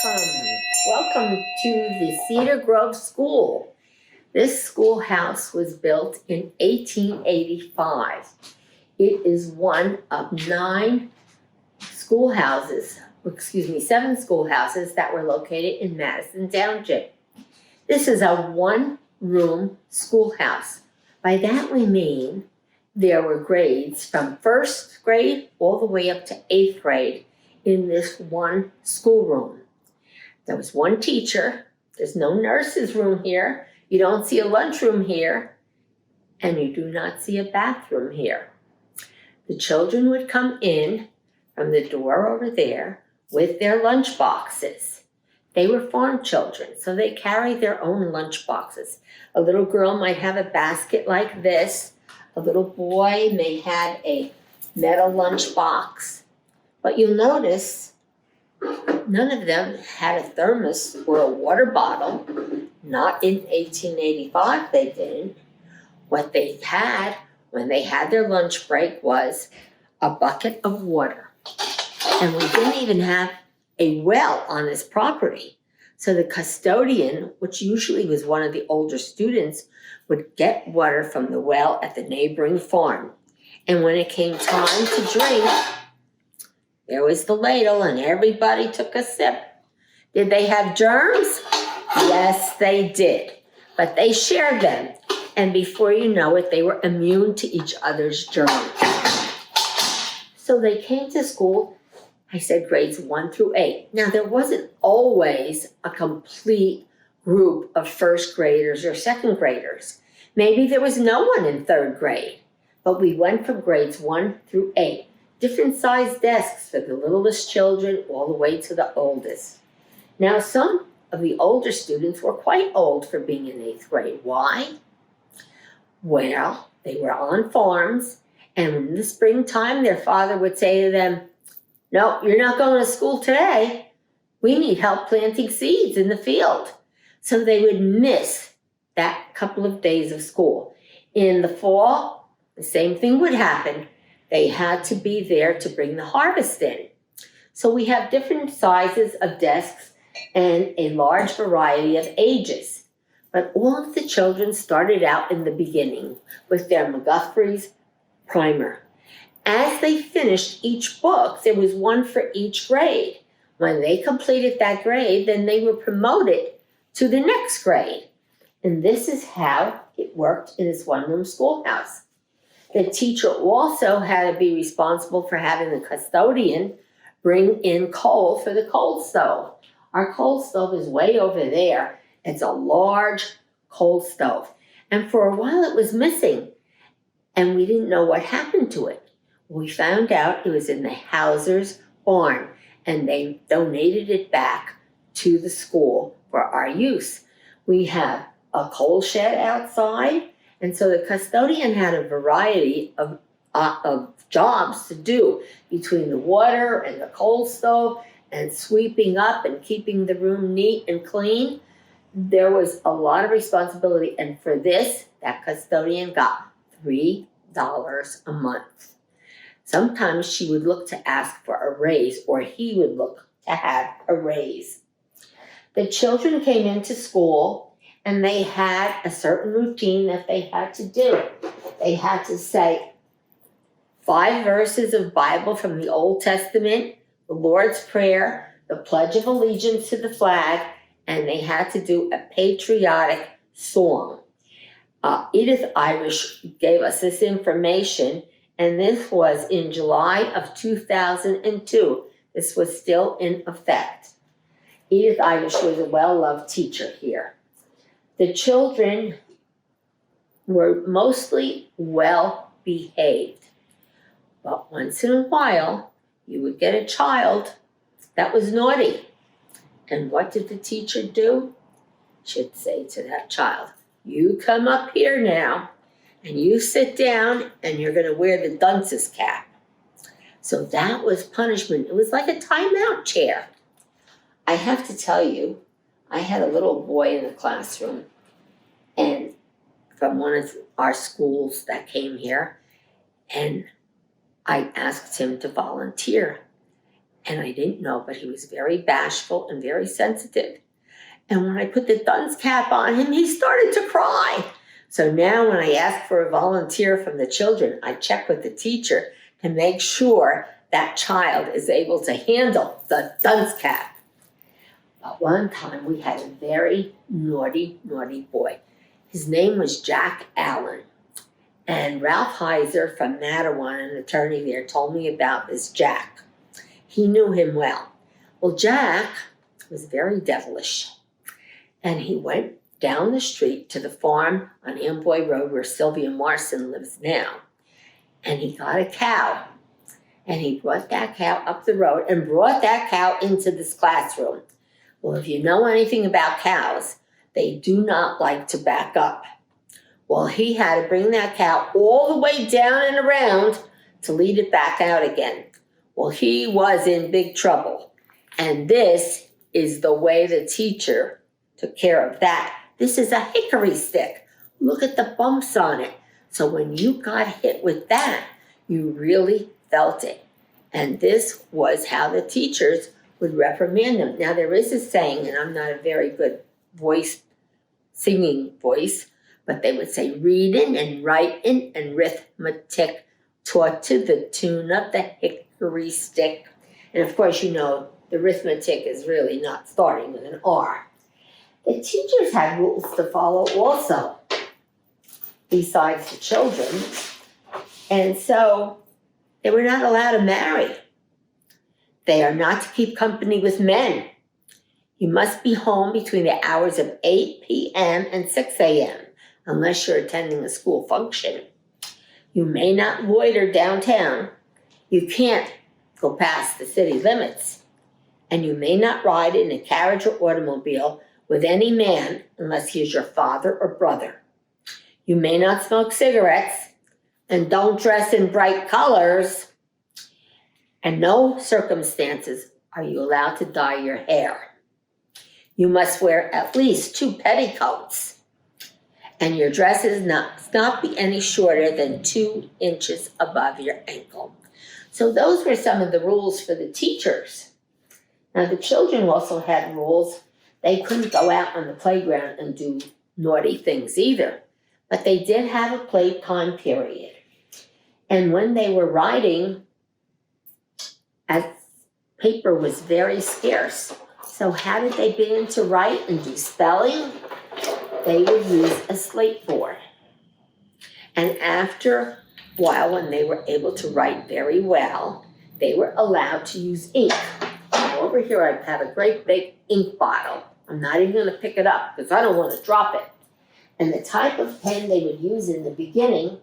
Welcome to the Cedar Grove School. This schoolhouse was built in 1885. It is one of 7 schoolhouses that were located in Madison Township. This is a one-room schoolhouse. By that we mean there were grades from 1st grade all the way up to 8th grade in this one schoolroom. There was one teacher. There's no nurse's room here. You don't see a lunchroom here. And you do not see a bathroom here. The children would come in from the door over there with their lunch boxes. They were farm children, so they carried their own lunch boxes. A little girl might have a basket like this. A little boy may have a metal lunch box. But you'll notice none of them had a thermos or a water bottle. Not in 1885 they didn't. What they had when they had their lunch break was a bucket of water. And we didn't even have a well on this property. So the custodian, which usually was one of the older students, would get water from the well at the neighboring farm. And when it came time to drink, there was the ladle and everybody took a sip. Did they have germs? Yes, they did. But they shared them. And before you know it, they were immune to each other's germs. So they came to school, I said grades 1 through 8. Now there wasn't always a complete group of 1st graders or 2nd graders. Maybe there was no one in 3rd grade. But we went from grades 1 through 8. Different sized desks for the littlest children all the way to the oldest. Now, some of the older students were quite old for being in 8th grade. Why? Well, they were on farms, and in the springtime, their father would say to them, "No, you're not going to school today. We need help planting seeds in the field." So they would miss that couple of days of school. In the fall, the same thing would happen. They had to be there to bring the harvest in. So we have different sizes of desks and a large variety of ages. But all of the children started out in the beginning with their McGuffrey's primer. As they finished each book, there was one for each grade. When they completed that grade, then they were promoted to the next grade. And this is how it worked in this one-room schoolhouse. The teacher also had to be responsible for having the custodian bring in coal for the coal stove. Our coal stove is way over there. It's a large coal stove. And for a while it was missing, and we didn't know what happened to it. We found out it was in the Hauser's barn, and they donated it back to the school for our use. We have a coal shed outside. And so the custodian had a variety of jobs to do between the water and the coal stove and sweeping up and keeping the room neat and clean. There was a lot of responsibility. And for this, that custodian got $3 a month. Sometimes she would look to ask for a raise, or he would look to have a raise. The children came into school, and they had a certain routine that they had to do. They had to say 5 verses of Bible from the Old Testament, the Lord's Prayer, the Pledge of Allegiance to the flag, and they had to do a patriotic song. Edith Irish gave us this information, and this was in July of 2002. This was still in effect. Edith Irish was a well-loved teacher here. The children were mostly well-behaved. But once in a while, you would get a child that was naughty. And what did the teacher do? She'd say to that child, "You come up here now, and you sit down, and you're going to wear the dunce's cap." So that was punishment. It was like a timeout chair. I have to tell you, I had a little boy in the classroom, and from one of our schools that came here, and I asked him to volunteer. And I didn't know, but he was very bashful and very sensitive. And when I put the dunce cap on him, he started to cry. So now when I ask for a volunteer from the children, I check with the teacher to make sure that child is able to handle the dunce cap. But one time we had a very naughty boy. His name was Jack Allen. And Ralph Heiser from Madison-Old, an attorney there, told me about this Jack. He knew him well. Well, Jack was very devilish. And he went down the street to the farm on Amboy Road where Sylvia Marson lives now. And he got a cow. And he brought that cow up the road and brought that cow into this classroom. Well, if you know anything about cows, they do not like to back up. Well, he had to bring that cow all the way down and around to lead it back out again. Well, he was in big trouble. And this is the way the teacher took care of that. This is a hickory stick. Look at the bumps on it. So when you got hit with that, you really felt it. And this was how the teachers would reprimand them. Now, there is a saying, and I'm not a very good singing voice, but they would say, reading and writing and arithmetic taught to the tune of the hickory stick. And of course, you know, the arithmetic is really not starting with an R. The teachers had rules to follow also, besides the children. And so they were not allowed to marry. They are not to keep company with men. You must be home between the hours of 8 p.m. and 6 a.m. unless you're attending a school function. You may not loiter downtown. You can't go past the city limits. And you may not ride in a carriage or automobile with any man unless he is your father or brother. You may not smoke cigarettes, and don't dress in bright colors. And no circumstances are you allowed to dye your hair. You must wear at least 2 petticoats. And your dresses must not be any shorter than 2 inches above your ankle. So those were some of the rules for the teachers. Now the children also had rules. They couldn't go out on the playground and do naughty things either. But they did have a playtime period. And when they were writing, as paper was very scarce. So how did they begin to write and do spelling? They would use a slate board. And after a while, when they were able to write very well, they were allowed to use ink. Now over here I have a great big ink bottle. I'm not even going to pick it up because I don't want to drop it. And the type of pen they would use in the beginning,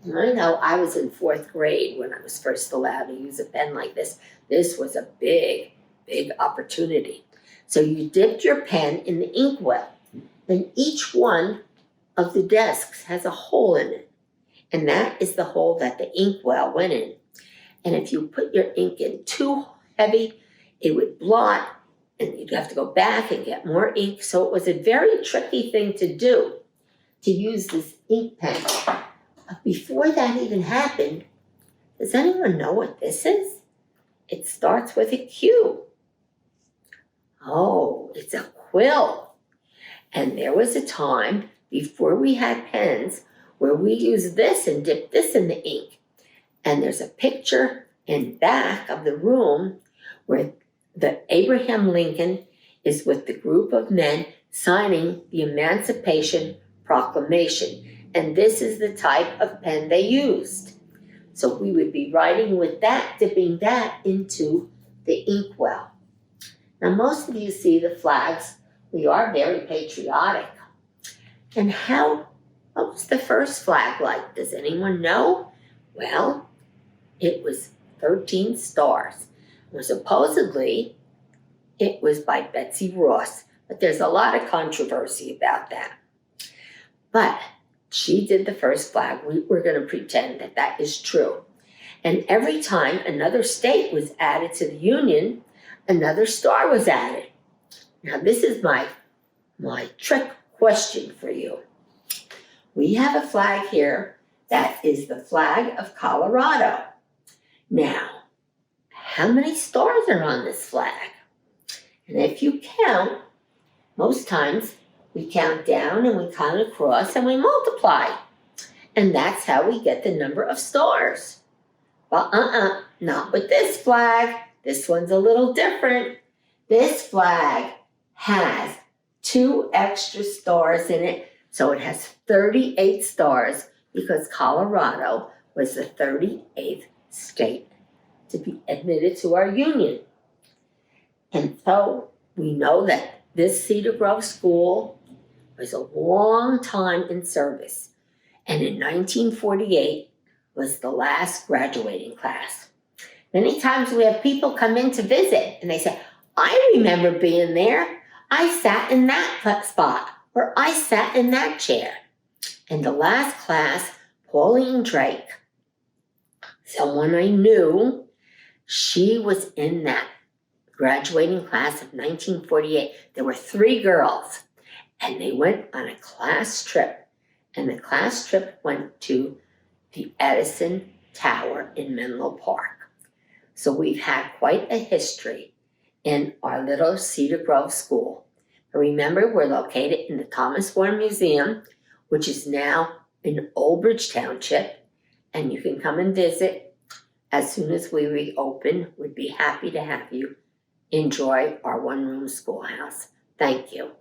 and I know I was in 4th grade when I was first allowed to use a pen like this. This was a big opportunity. So you dipped your pen in the inkwell. And each one of the desks has a hole in it. And that is the hole that the inkwell went in. And if you put your ink in too heavy, it would blot, and you'd have to go back and get more ink. So it was a very tricky thing to do, to use this ink pen. But before that even happened, does anyone know what this is? It starts with a Q. Oh, it's a quill. And there was a time before we had pens where we used this and dipped this in the ink. And there's a picture in back of the room where the Abraham Lincoln is with the group of men signing the Emancipation Proclamation. And this is the type of pen they used. So we would be writing with that, dipping that into the inkwell. Now most of you see the flags. We are very patriotic. And what was the first flag like? Does anyone know? Well, it was 13 stars. Well, supposedly, it was by Betsy Ross, but there's a lot of controversy about that. But she did the first flag. We're going to pretend that that is true. And every time another state was added to the Union, another star was added. Now, this is my trick question for you. We have a flag here that is the flag of Colorado. Now, how many stars are on this flag? And if you count, most times we count down and we count across and we multiply. And that's how we get the number of stars. Well, not with this flag. This one's a little different. This flag has 2 extra stars in it, so it has 38 stars because Colorado was the 38th state to be admitted to our union. And so we know that this Cedar Grove school was a long time in service, and in 1948 was the last graduating class. Many times we have people come in to visit and they say, I remember being there. I sat in that spot, or I sat in that chair. In the last class, Pauline Drake, someone I knew, she was in that graduating class of 1948. There were 3 girls, and they went on a class trip. And the class trip went to the Edison Tower in Menlo Park. So we've had quite a history in our little Cedar Grove school. But remember, we're located in the Thomas Warne Museum, which is now in Old Bridge Township, and you can come and visit as soon as we reopen. We'd be happy to have you enjoy our one-room schoolhouse. Thank you.